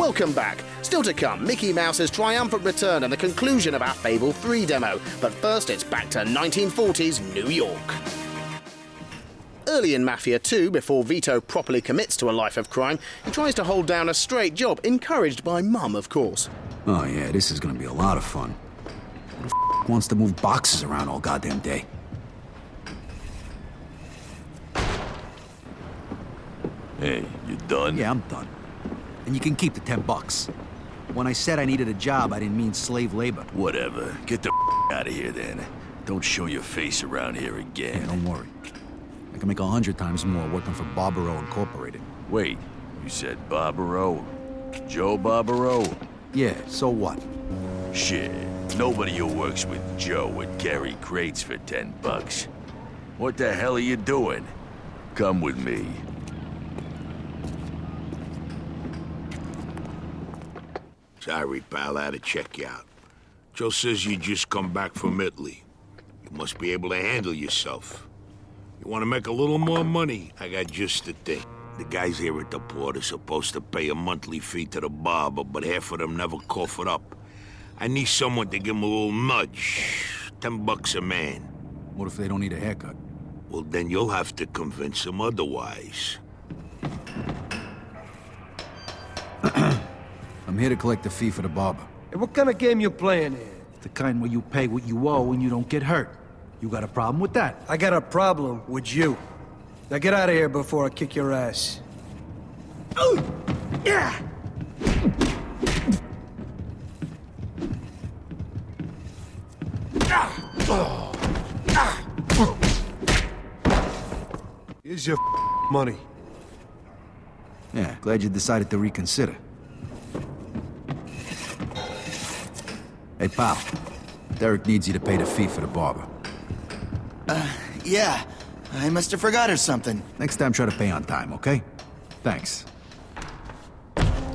Welcome back. Still to come, Mickey Mouse's triumphant return and the conclusion of our Fable 3 demo. But first, it's back to 1940s New York. Early in Mafia 2, before Vito properly commits to a life of crime, he tries to hold down a straight job, encouraged by Mum, of course. Oh yeah, this is gonna be a lot of fun. Who the f wants to move boxes around all goddamn day? Hey, you done? Yeah, I'm done. And you can keep the $10. When I said I needed a job, I didn't mean slave labor. Whatever. Get the out of here then. Don't show your face around here again. Yeah, don't worry. I can make 100 times more working for Barbaro Incorporated. Wait, you said Barbaro? Joe Barbaro? Yeah, so what? Shit, nobody who works with Joe would carry crates for $10. What the hell are you doing? Come with me. Sorry, pal, I had to check you out. Joe says you just come back from Italy. You must be able to handle yourself. You want to make a little more money? I got just the thing. The guys here at the port are supposed to pay a monthly fee to the barber, but half of them never cough it up. I need someone to give them a little nudge. $10 a man. What if they don't need a haircut? Well, then you'll have to convince them otherwise. I'm here to collect the fee for the barber. Hey, what kind of game you playing here? The kind where you pay what you owe and you don't get hurt. You got a problem with that? I got a problem with you. Now get out of here before I kick your ass. Yeah! Here's your money. Yeah, glad you decided to reconsider. Hey, pal. Derek needs you to pay the fee for the barber. Yeah. I must have forgot or something. Next time, try to pay on time, okay? Thanks.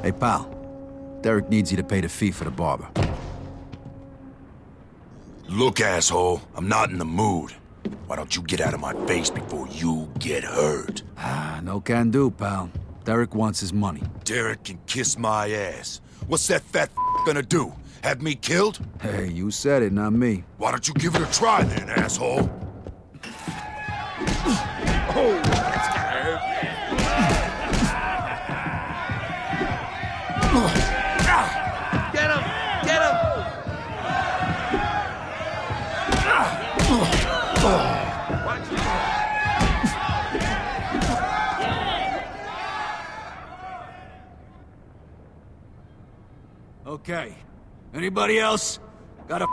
Hey, pal. Derek needs you to pay the fee for the barber. Look, asshole, I'm not in the mood. Why don't you get out of my face before you get hurt? No can do, pal. Derek wants his money. Derek can kiss my ass. What's that fat gonna do? Have me killed? Hey, you said it, not me. Why don't you give it a try then, asshole? Oh, that's gotta hurt. Get him! Get him! Okay. Anybody else got a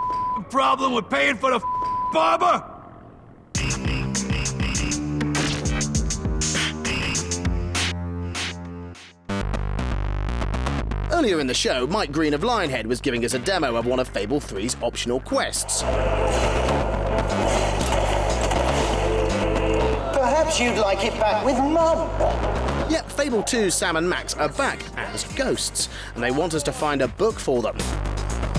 problem with paying for the barber? Earlier in the show, Mike Green of Lionhead was giving us a demo of one of Fable 3's optional quests. Perhaps you'd like it back with Mum. Yep, Fable 2's Sam and Max are back as ghosts, and they want us to find a book for them.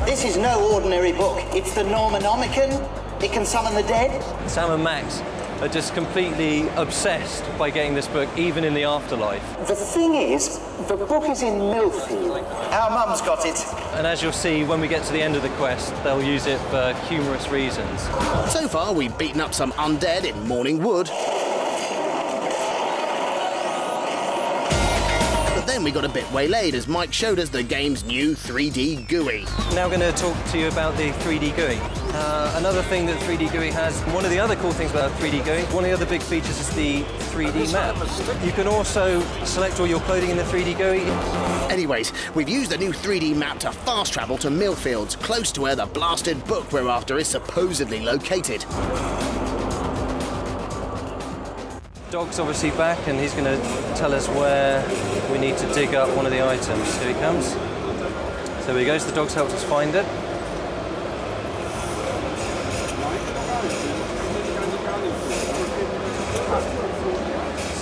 This is no ordinary book. It's the Normanomicon. It can summon the dead. Sam and Max are just completely obsessed by getting this book, even in the afterlife. The thing is, the book is in Millfield. Our Mum's got it. And as you'll see, when we get to the end of the quest, they'll use it for humorous reasons. So far, we've beaten up some undead in Morning Wood. But then we got a bit waylaid as Mike showed us the game's new 3D GUI. Now I'm going to talk to you about the 3D GUI. Another thing that 3D GUI has, one of the other cool things about 3D GUI, one of the other big features is the 3D map. You can also select all your clothing in the 3D GUI. Anyways, we've used the new 3D map to fast travel to Millfields, close to where the blasted book we're after is supposedly located. Dog's obviously back, and he's going to tell us where we need to dig up one of the items. Here he comes. So here he goes, the dog's helped us find it.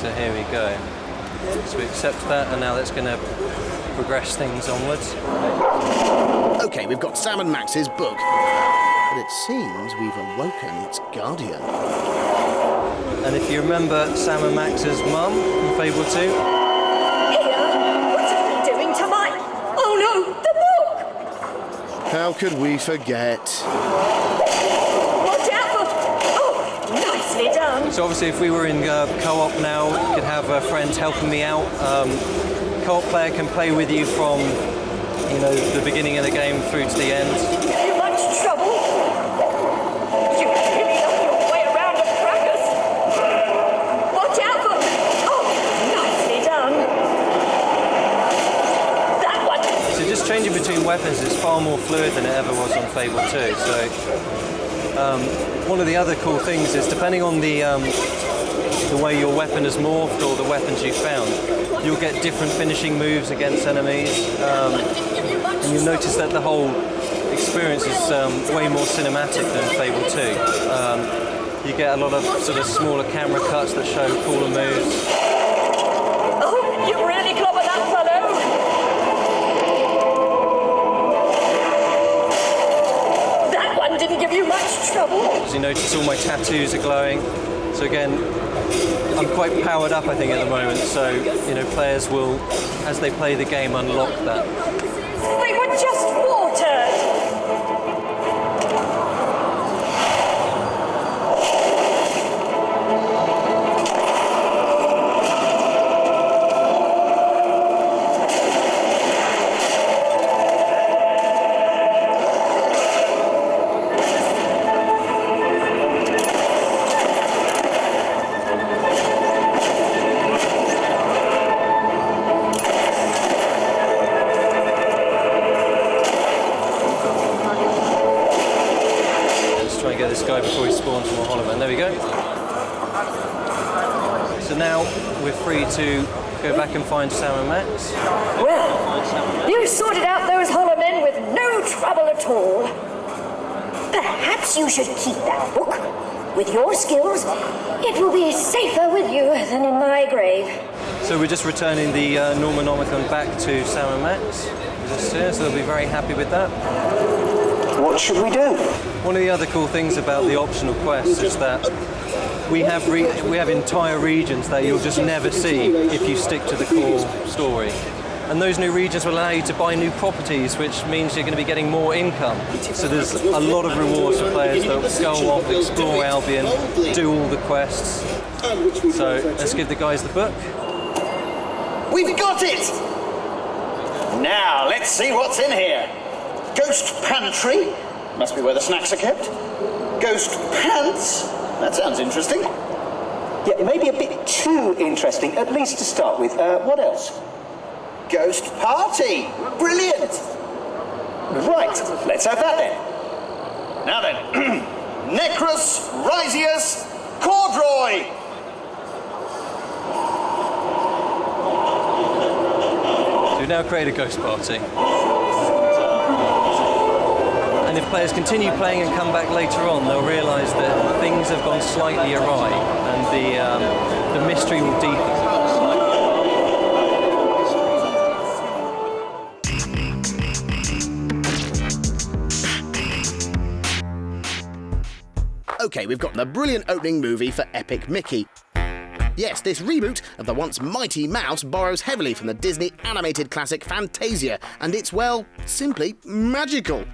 So here we go. So we accept that, and now that's going to progress things onwards. Okay, we've got Sam and Max's book, but it seems we've awoken its guardian. And if you remember Sam and Max's mum from Fable 2... Here? What are you doing to my... How could we forget? Watch out for... Oh, nicely done. So obviously if we were in co-op now, we could have friends helping me out. Co-op player can play with you from, you know, the beginning of the game through to the end. Give you much trouble? You really know your way around the crackers. Watch out for... Oh, nicely done. That one. So just changing between weapons is far more fluid than it ever was on Fable 2. So one of the other cool things is depending on the way your weapon has morphed or the weapons you found, you'll get different finishing moves against enemies. And you'll notice that the whole experience is way more cinematic than Fable 2. You get a lot of sort of smaller camera cuts that show cooler moves. Oh, you really clobbered that fellow. That one didn't give you much trouble. As you notice, all my tattoos are glowing. So again, I'm quite powered up, I think, at the moment. So, you know, players will, as they play the game, unlock that. They were just watered. This guy before he spawns from a hollow man. There we go. So now we're free to go back and find Sam and Max. Well, you sorted out those hollow men with no trouble at all. Perhaps you should keep that book. With your skills, it will be safer with you than in my grave. So we're just returning the Normonomicon back to Sam and Max. Just here, so they'll be very happy with that. What should we do? One of the other cool things about the optional quests is that we have entire regions that you'll just never see if you stick to the core story. And those new regions will allow you to buy new properties, which means you're going to be getting more income. So there's a lot of rewards for players that go off, explore Albion, do all the quests. So let's give the guys the book. We've got it! Now, let's see what's in here. Ghost Pantry. Must be where the snacks are kept. Ghost Pants. That sounds interesting. Yeah, maybe a bit too interesting, at least to start with. What else? Ghost Party. Brilliant. Right, let's have that then. Now then. Necrus Risius Cordroy. So we've now created a ghost party. And if players continue playing and come back later on, they'll realise that things have gone slightly awry and the mystery will deepen. Okay, we've got the brilliant opening movie for Epic Mickey. Yes, this reboot of the once mighty Mouse borrows heavily from the Disney animated classic Fantasia, and it's, well, simply magical.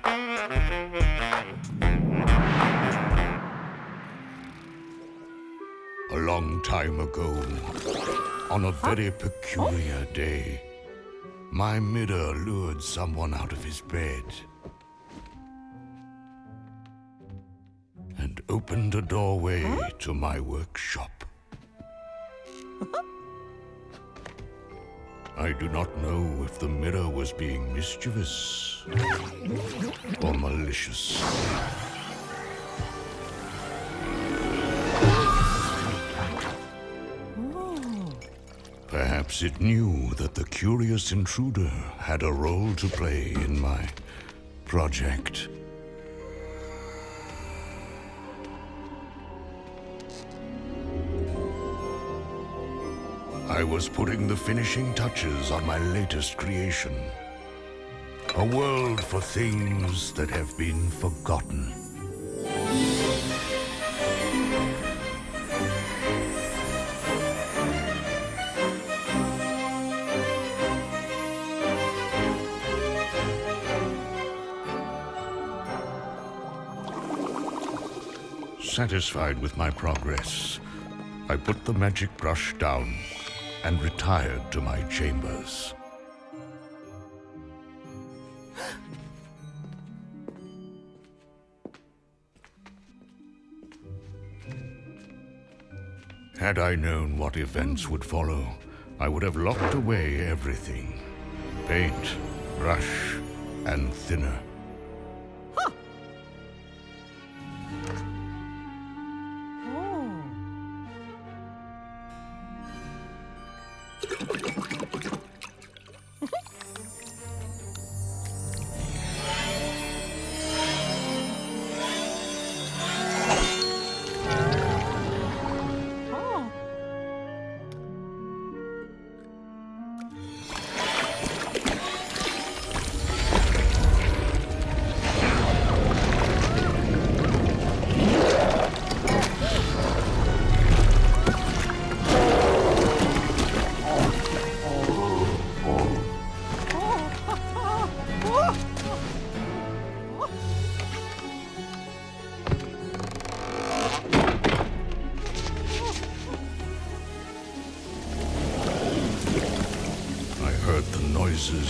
A long time ago, on a very peculiar day, my mirror lured someone out of his bed and opened a doorway to my workshop. I do not know if the mirror was being mischievous or malicious. Perhaps it knew that the curious intruder had a role to play in my project. I was putting the finishing touches on my latest creation. A world for things that have been forgotten. satisfied with my progress, I put the magic brush down and retired to my chambers. Had I known what events would follow, I would have locked away everything. Paint, brush, and thinner.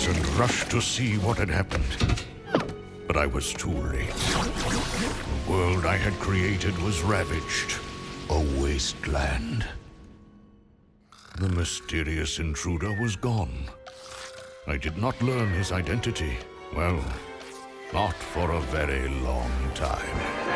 And rushed to see what had happened. But I was too late. The world I had created was ravaged, a wasteland. The mysterious intruder was gone. I did not learn his identity. Well, not for a very long time.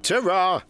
Ta-ra!